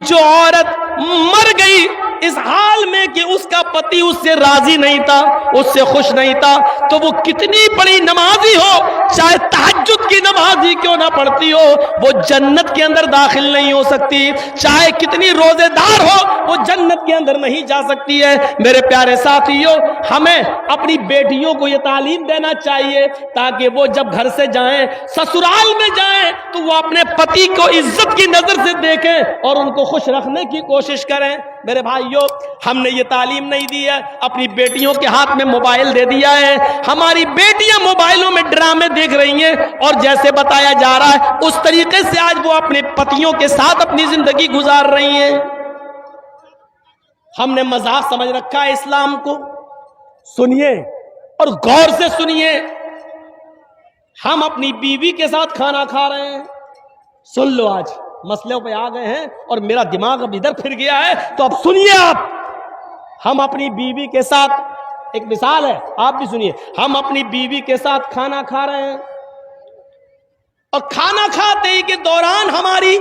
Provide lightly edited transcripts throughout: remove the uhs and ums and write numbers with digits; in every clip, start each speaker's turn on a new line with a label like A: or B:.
A: جو عورت مر گئی اس حال میں کہ اس کا پتی اس سے راضی نہیں تھا، اس سے خوش نہیں تھا، تو وہ کتنی بڑی نمازی ہو، چاہے تہجد کی نماز ہی کیوں نہ پڑھتی ہو، وہ جنت کے اندر داخل نہیں ہو سکتی، چاہے کتنی روزے دار ہو وہ جنت کے اندر نہیں جا سکتی ہے۔ میرے پیارے ساتھیوں، ہمیں اپنی بیٹیوں کو یہ تعلیم دینا چاہیے تاکہ وہ جب گھر سے جائیں، سسرال میں جائیں، تو وہ اپنے پتی کو عزت کی نظر سے دیکھیں اور ان کو خوش رکھنے کی کوشش کریں۔ میرے بھائیوں، ہم نے یہ تعلیم نہیں دی ہے، اپنی بیٹیوں کے ہاتھ میں موبائل دے دیا ہے، ہماری بیٹیاں موبائلوں میں ڈرامے دیکھ رہی ہیں اور جیسے بتایا جا رہا ہے اس طریقے سے آج وہ اپنے پتیوں کے ساتھ اپنی زندگی گزار رہی ہیں۔ ہم نے مذاق سمجھ رکھا ہے اسلام کو۔ سنیے اور غور سے سنیے، ہم اپنی بیوی کے ساتھ کھانا کھا رہے ہیں، سن لو، آج مسئلوں پہ آ گئے ہیں اور میرا دماغ اب ادھر پھر گیا ہے تو اب سنیے آپ۔ ہم اپنی بیوی کے ساتھ، ایک مثال ہے، آپ بھی سنیے، ہم اپنی بیوی کے ساتھ کھانا کھا رہے ہیں اور کھانا کھاتے ہی کے دوران ہماری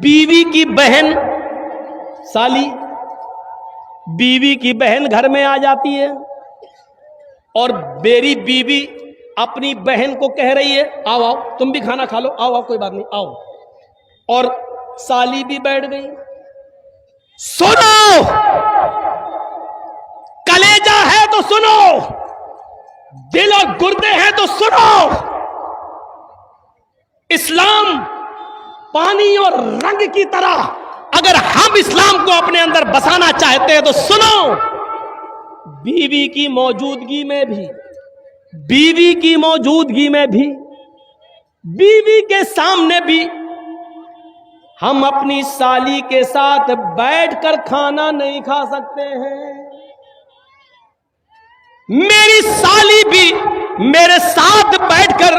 A: بیوی کی بہن سالی، بیوی کی بہن گھر میں آ جاتی ہے اور میری بیوی اپنی بہن کو کہہ رہی ہے آؤ آؤ تم بھی کھانا کھا لو، آؤ آؤ کوئی بات نہیں آؤ، اور سالی بھی بیٹھ گئی۔ سنو، کلیجہ ہے تو سنو، دل اور گردے ہیں تو سنو، اسلام پانی اور رنگ کی طرح اگر ہم اسلام کو اپنے اندر بسانا چاہتے ہیں تو سنو، بیوی کی موجودگی میں بھی، بیوی کی موجودگی میں بھی، بیوی کے سامنے بھی ہم اپنی سالی کے ساتھ بیٹھ کر کھانا نہیں کھا سکتے ہیں۔ میری سالی بھی میرے ساتھ بیٹھ کر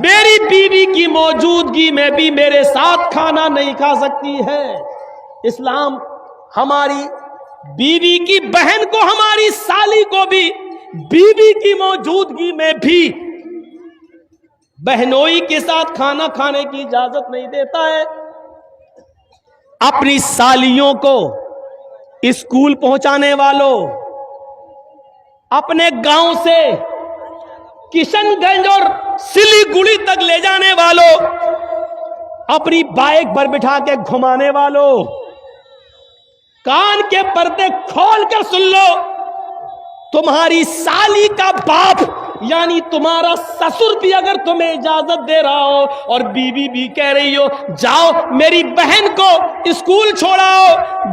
A: میری بیوی کی موجودگی میں بھی میرے ساتھ کھانا نہیں کھا سکتی ہے۔ اسلام ہماری بیوی کی بہن کو، ہماری سالی کو بھی بیوی کی موجودگی میں بھی بہنوئی کے ساتھ کھانا کھانے کی اجازت نہیں دیتا ہے۔ اپنی سالیوں کو اسکول پہنچانے والوں، اپنے گاؤں سے کشن گنج اور سلی گڑی تک لے جانے والوں، اپنی بائک پر بٹھا کے گھمانے والوں، کان کے پردے کھول کر سن لو، تمہاری سالی کا باپ یعنی تمہارا سسر بھی اگر تمہیں اجازت دے رہا ہو اور بیوی بھی کہہ رہی ہو جاؤ میری بہن کو اسکول چھوڑاؤ،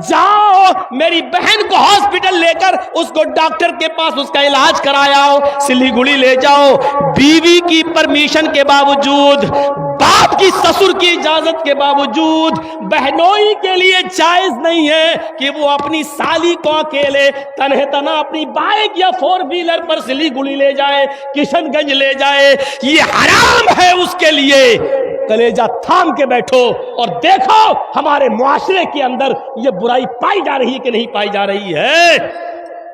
A: جاؤ میری بہن کو ہاسپٹل لے کر اس کو ڈاکٹر کے پاس اس کا علاج کرایا، سلی گڑی لے جاؤ، بیوی کی پرمیشن کے باوجود، باپ کی سسر کی اجازت کے باوجود بہنوئی کے لیے جائز نہیں ہے کہ وہ اپنی سالی کو اکیلے تنہ تنہا اپنی بائک یا فور ویلر پر سلی گڑی لے جائے، کشن گنج لے جائے، یہ حرام ہے اس کے لیے۔ کلیجہ تھام کے بیٹھو اور دیکھو ہمارے معاشرے کے اندر یہ برائی پائی جا رہی ہے کہ نہیں پائی جا رہی ہے،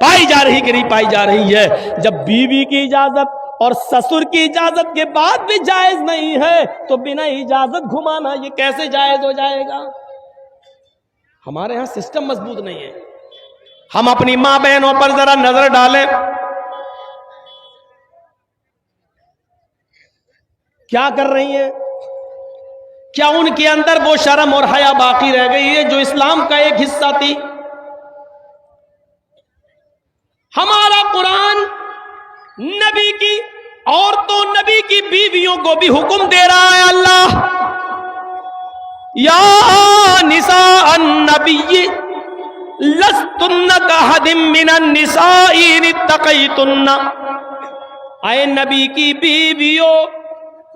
A: پائی جا رہی کہ نہیں پائی جا رہی ہے۔ جب بیوی کی اجازت اور سسر کی اجازت کے بعد بھی جائز نہیں ہے تو بنا اجازت گھمانا یہ کیسے جائز ہو جائے گا؟ ہمارے ہاں سسٹم مضبوط نہیں ہے۔ ہم اپنی ماں بہنوں پر ذرا نظر ڈالیں، کیا کر رہی ہیں؟ کیا ان کے اندر وہ شرم اور حیا باقی رہ گئی ہے جو اسلام کا ایک حصہ تھی؟ ہمارا قرآن نبی کی عورتوں، نبی کی بیویوں کو بھی حکم دے رہا ہے، اللہ یا نساء النبی لستن کاحد من النساء ان اتقیتن، اے نبی کی بیویوں،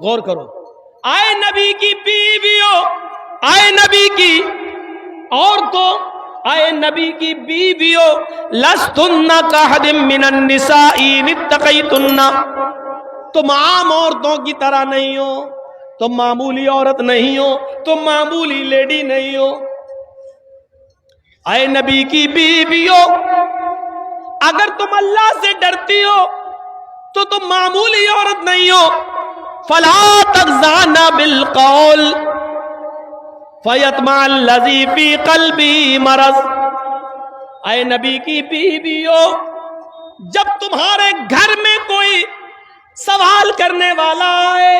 A: غور کرو، اے نبی کی بیویوں، اے نبی کی عورتوں، اے نبی کی بیویوں، لستن کاحد من النساء ان اتقیتن، تم عام عورتوں کی طرح نہیں ہو، تم معمولی عورت نہیں ہو، تم معمولی لیڈی نہیں ہو۔ اے نبی کی بیویوں، اگر تم اللہ سے ڈرتی ہو تو تم معمولی عورت نہیں ہو۔ فلا تخضعن بالقول، فَيَطْمَعَ الَّذِي فِي قَلْبِهِ مَرَضٌ. اے نبی کی بیویوں، جب تمہارے گھر میں کوئی سوال کرنے والا آئے،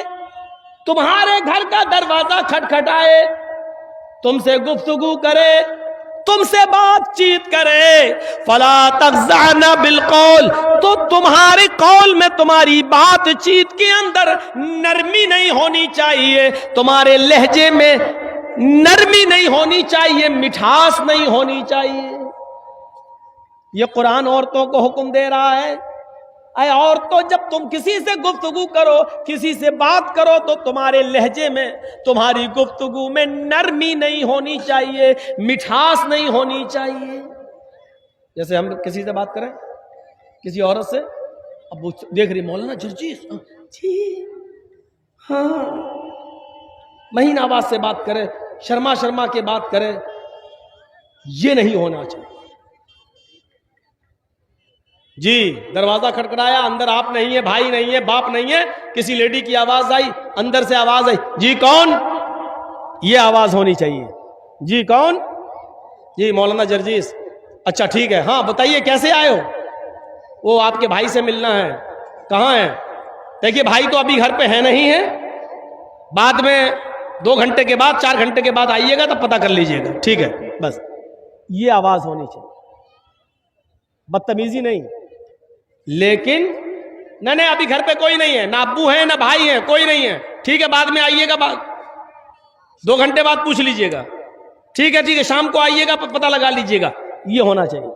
A: تمہارے گھر کا دروازہ کھٹکھٹائے، تم سے گفتگو کرے، تم سے بات چیت کرے، فلا تخضعن بالقول، تو تمہارے قول میں، تمہاری بات چیت کے اندر نرمی نہیں ہونی چاہیے، تمہارے لہجے میں نرمی نہیں ہونی چاہیے، مٹھاس نہیں ہونی چاہیے. یہ قرآن عورتوں کو حکم دے رہا ہے. اے عورتوں، جب تم کسی سے گفتگو کرو، کسی سے بات کرو، تو تمہارے لہجے میں، تمہاری گفتگو میں نرمی نہیں ہونی چاہیے، مٹھاس نہیں ہونی چاہیے. جیسے ہم کسی سے بات کریں، کسی عورت سے، اب وہ دیکھ رہی مولانا جرجیس، جی ہاں، مہین آواز سے بات کرے، شرما شرما کے بات کرے، یہ نہیں ہونا چاہیے. جی دروازہ کھٹکھٹایا، اندر آپ نہیں ہے، بھائی نہیں ہے، باپ نہیں ہے، کسی لیڈی کی آواز آئی، اندر سے آواز آئی، جی کون؟ یہ آواز ہونی چاہیے. جی کون؟ جی مولانا جرجیس. اچھا ٹھیک ہے، ہاں بتائیے کیسے آئے ہو؟ وہ آپ کے بھائی سے ملنا ہے. کہاں ہے؟ دیکھیے بھائی تو ابھی گھر پہ ہے نہیں ہے، بعد میں 2 گھنٹے کے بعد، 4 گھنٹے کے بعد آئیے گا، تب پتہ کر لیجئے گا. ٹھیک ہے، بس یہ آواز ہونی چاہیے، بدتمیزی نہیں. لیکن نہیں ابھی گھر پہ کوئی نہیں ہے، نہ ابو ہیں نہ بھائی ہیں، کوئی نہیں ہے، ٹھیک ہے بعد میں آئیے گا، 2 گھنٹے بعد پوچھ لیجئے گا. ٹھیک ہے شام کو آئیے گا، پتہ لگا لیجئے گا. یہ ہونا چاہیے.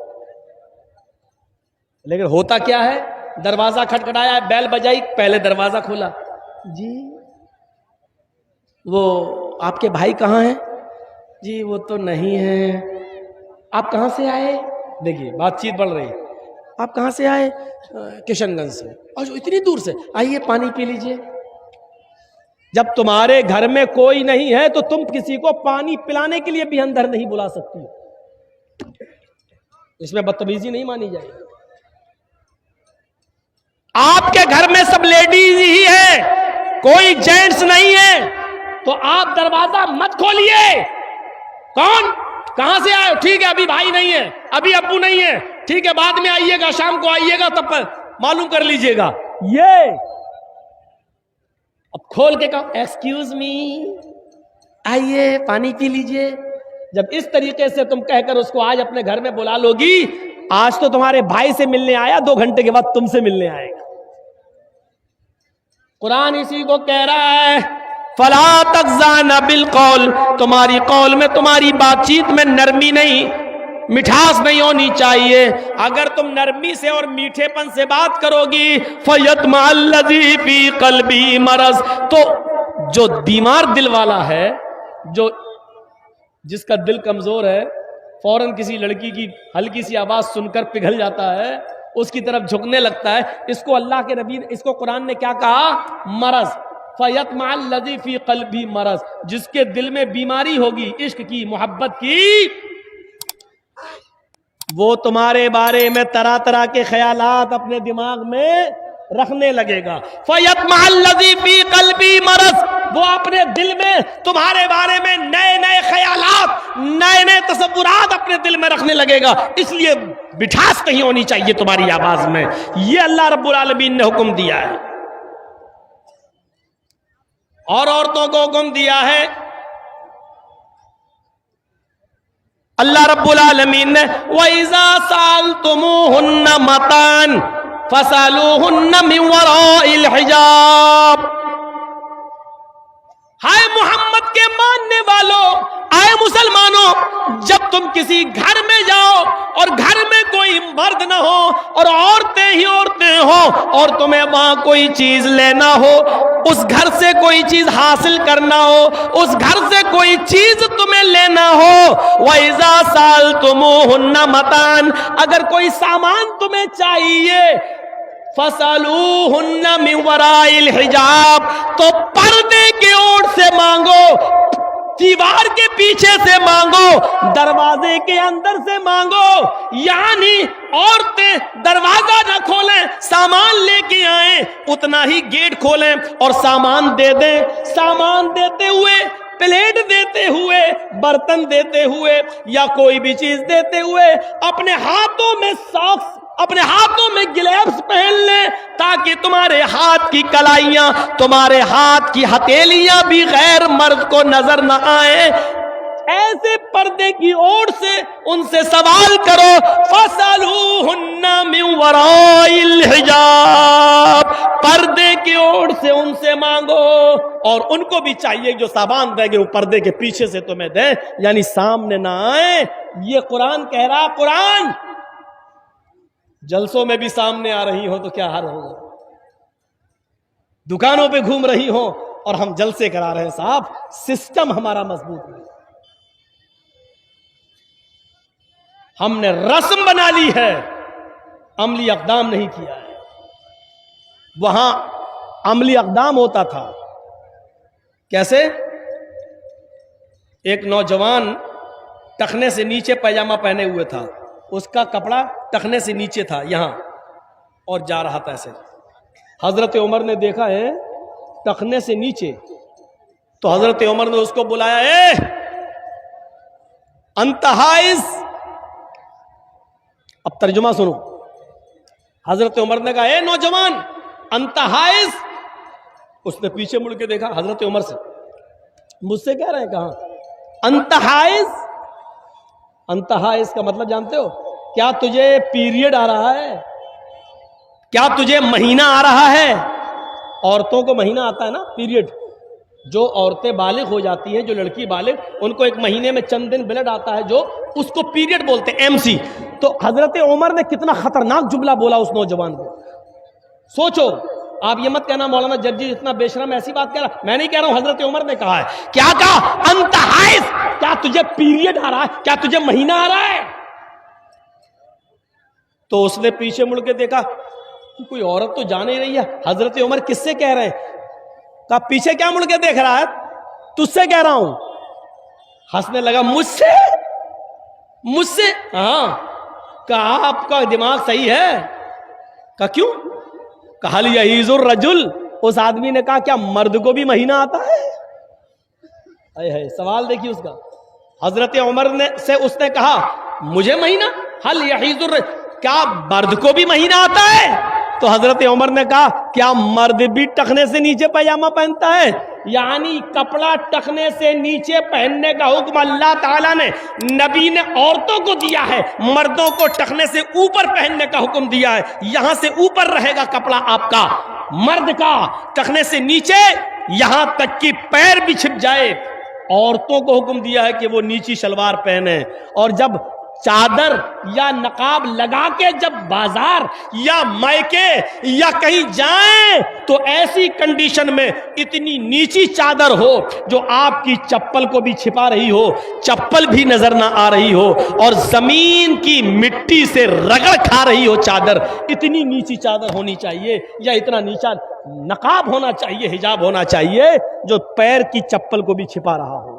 A: لیکن ہوتا کیا ہے؟ دروازہ کھٹکھٹایا، بیل بجائی، پہلے دروازہ کھولا، جی وہ آپ کے بھائی کہاں ہیں؟ جی وہ تو نہیں ہیں. آپ کہاں سے آئے؟ دیکھیے بات چیت بڑھ رہی ہے. آپ کہاں سے آئے؟ کشن گنج سے. اور اتنی دور سے؟ آئیے پانی پی لیجئے. جب تمہارے گھر میں کوئی نہیں ہے تو تم کسی کو پانی پلانے کے لیے بھی اندر نہیں بلا سکتی. اس میں بدتمیزی نہیں مانی جائے. آپ کے گھر میں سب لیڈیز ہی ہے، کوئی جینٹس نہیں ہے، تو آپ دروازہ مت کھولیے. کون؟ کہاں سے آئے؟ ٹھیک ہے ابھی بھائی نہیں ہے، ابھی ابو نہیں ہے، ٹھیک ہے بعد میں آئیے گا، شام کو آئیے گا، تب معلوم کر لیجئے گا. یہ اب کھول کے کہا ایکسکیوز می، آئیے پانی پی لیجئے. جب اس طریقے سے تم کہہ کر اس کو آج اپنے گھر میں بلا لو گی، آج تو تمہارے بھائی سے ملنے آیا، 2 گھنٹے کے بعد تم سے ملنے آئے گا. قرآن اسی کو کہہ رہا ہے فَلَا تَخْضَعْنَ بِالْقَوْلِ، تمہاری قول میں، تمہاری بات چیت میں نرمی نہیں، مٹھاس نہیں ہونی چاہیے. اگر تم نرمی سے اور میٹھے پن سے بات کرو گی فَيَطْمَعَ الَّذِي فِي قَلْبِهِ مَرَضٌ، تو جو بیمار دل والا ہے، جس کا دل کمزور ہے، فوراً کسی لڑکی کی ہلکی سی آواز سن کر پگھل جاتا ہے، اس کی طرف جھکنے لگتا ہے. اس کو اللہ کے نبی نے، اس کو قرآن نے کیا کہا؟ مرض. فَيَطْمَعَ الَّذِي فِي قَلْبِهِ مَرَضٌ، جس کے دل میں بیماری ہوگی، عشق کی، محبت کی، وہ تمہارے بارے میں طرح طرح کے خیالات اپنے دماغ میں رکھنے لگے گا. فَيَطْمَعَ الَّذِي فِي قَلْبِهِ مَرَضٌ، وہ اپنے دل میں تمہارے بارے میں نئے نئے خیالات، نئے نئے تصورات اپنے دل میں رکھنے لگے گا. اس لیے مٹھاس نہیں ہونی چاہیے تمہاری آواز میں. یہ اللہ رب العالمین نے حکم دیا ہے. اور عورتوں کو حکم دیا ہے اللہ رب العالمین نے وَإِذَا سَأَلْتُمُوهُنَّ مَتَاعًا فَاسْأَلُوهُنَّ مِنْ وَرَاءِ الْحِجَابِ. ہائے محمد کے ماننے والوں، آئے مسلمانوں، جب تم کسی گھر میں جاؤ اور گھر میں کوئی مرد نہ ہو اور عورتیں ہی عورتیں ہو، اور تمہیں وہاں کوئی چیز لینا ہو، اس گھر سے کوئی چیز حاصل کرنا ہو، اس گھر سے کوئی چیز تمہیں لینا ہو، وَإِذَا سَأَلْتُمُوهُنَّ مَتَاعًا، اگر کوئی سامان تمہیں چاہیے، فَاسْأَلُوهُنَّ مِنْ وَرَاءِ الْحِجَابِ، تو پردے کے اوڑ سے مانگو، دیوار کے پیچھے سے مانگو، دروازے کے اندر سے مانگو. یعنی عورتیں دروازہ نہ کھولیں، سامان لے کے آئیں، اتنا ہی گیٹ کھولیں اور سامان دے دیں. سامان دیتے ہوئے پلیٹ دیتے ہوئے, برتن دیتے ہوئے, یا کوئی بھی چیز دیتے ہوئے اپنے ہاتھوں میں ساکس, اپنے ہاتھوں میں گلیوز پہن لیں تاکہ تمہارے ہاتھ کی کلائیاں, تمہارے ہاتھ کی ہتھیلیاں بھی غیر مرد کو نظر نہ آئیں. ایسے پردے کی اوڑ سے ان سے سوال کرو. فَاسْأَلُوهُنَّ مِنْ وَرَاءِ الْحِجَابِ, پردے کی اوڑ سے ان سے مانگو. اور ان کو بھی چاہیے جو سامان دیں گے وہ پردے کے پیچھے سے تمہیں دیں, یعنی سامنے نہ آئیں. یہ قرآن کہہ رہا, قرآن جلسوں میں بھی سامنے آ رہی ہو تو کیا حال ہوگا, دکانوں پہ گھوم رہی ہو اور ہم جلسے کرا رہے ہیں. صاحب سسٹم ہمارا مضبوط ہے, ہم نے رسم بنا لی ہے, عملی اقدام نہیں کیا ہے. وہاں عملی اقدام ہوتا تھا. کیسے؟ ایک نوجوان ٹخنے سے نیچے پیجامہ پہنے ہوئے تھا, اس کا کپڑا ٹخنے سے نیچے تھا یہاں, اور جا رہا تھا ایسے. حضرت عمر نے دیکھا ہے ٹخنے سے نیچے, تو حضرت عمر نے اس کو بلایا, اے انت حائز. اب ترجمہ سنو. حضرت عمر نے کہا, اے نوجوان انت حائز. اس نے پیچھے مڑ کے دیکھا حضرت عمر سے, مجھ سے کہہ رہے ہیں کہاں انت حائز. انت حائز کا مطلب جانتے ہو؟ کیا تجھے پیریڈ آ رہا ہے؟ کیا تجھے مہینہ آ رہا ہے؟ عورتوں کو مہینہ آتا ہے نا, پیریڈ. جو عورتیں بالغ ہو جاتی ہیں, جو لڑکی بالغ, ان کو ایک مہینے میں چند دن بلڈ آتا ہے, جو اس کو پیریڈ بولتے ہیں, ایم سی. تو حضرت عمر نے کتنا خطرناک جملہ بولا اس نوجوان کو. سوچو, آپ یہ مت کہنا مولانا جرجی اتنا بے شرم ایسی بات کہہ رہا. میں نہیں کہہ رہا ہوں, حضرت عمر نے کہا ہے. کیا کہا؟ انت حائز, کیا تجھے پیریڈ آ رہا ہے؟ کیا تجھے مہینہ آ رہا ہے؟ تو اس نے پیچھے مڑ کے دیکھا, کوئی عورت تو جا نہیں رہی ہے. حضرت عمر کس سے کہہ رہے ہیں؟ کہا پیچھے کیا مڑ کے دیکھ رہا ہے؟ تجھ سے کہہ رہا ہوں. ہنسنے لگا. مجھ سے؟ مجھ سے؟ ہاں. کہا آپ کا دماغ صحیح ہے؟ کہا کیوں؟ کہا یحیض الرجل. اس آدمی نے کہا کیا مرد کو بھی مہینہ آتا ہے؟ سوال دیکھیے اس کا. حضرت عمر سے اس نے کہا مجھے مہینہ, حل یحیض الرجل, کیا مرد کو بھی مہینہ آتا ہے؟ تو حضرت عمر نے کہا کیا مرد بھی ٹخنے سے نیچے پیجامہ پہنتا ہے؟ یعنی کپڑا ٹخنے سے نیچے پہننے کا حکم اللہ تعالیٰ نے, نبی نے عورتوں کو دیا ہے, مردوں کو ٹخنے سے اوپر پہننے کا حکم دیا ہے. یہاں سے اوپر رہے گا کپڑا آپ کا, مرد کا ٹخنے سے نیچے, یہاں تک کہ پیر بھی چھپ جائے. عورتوں کو حکم دیا ہے کہ وہ نیچی شلوار پہنے, اور جب چادر یا نقاب لگا کے جب بازار یا مائکے یا کہیں جائیں تو ایسی کنڈیشن میں اتنی نیچی چادر ہو جو آپ کی چپل کو بھی چھپا رہی ہو, چپل بھی نظر نہ آ رہی ہو, اور زمین کی مٹی سے رگڑ کھا رہی ہو چادر. اتنی نیچی چادر ہونی چاہیے, یا اتنا نیچا نقاب ہونا چاہیے, حجاب ہونا چاہیے جو پیر کی چپل کو بھی چھپا رہا ہو.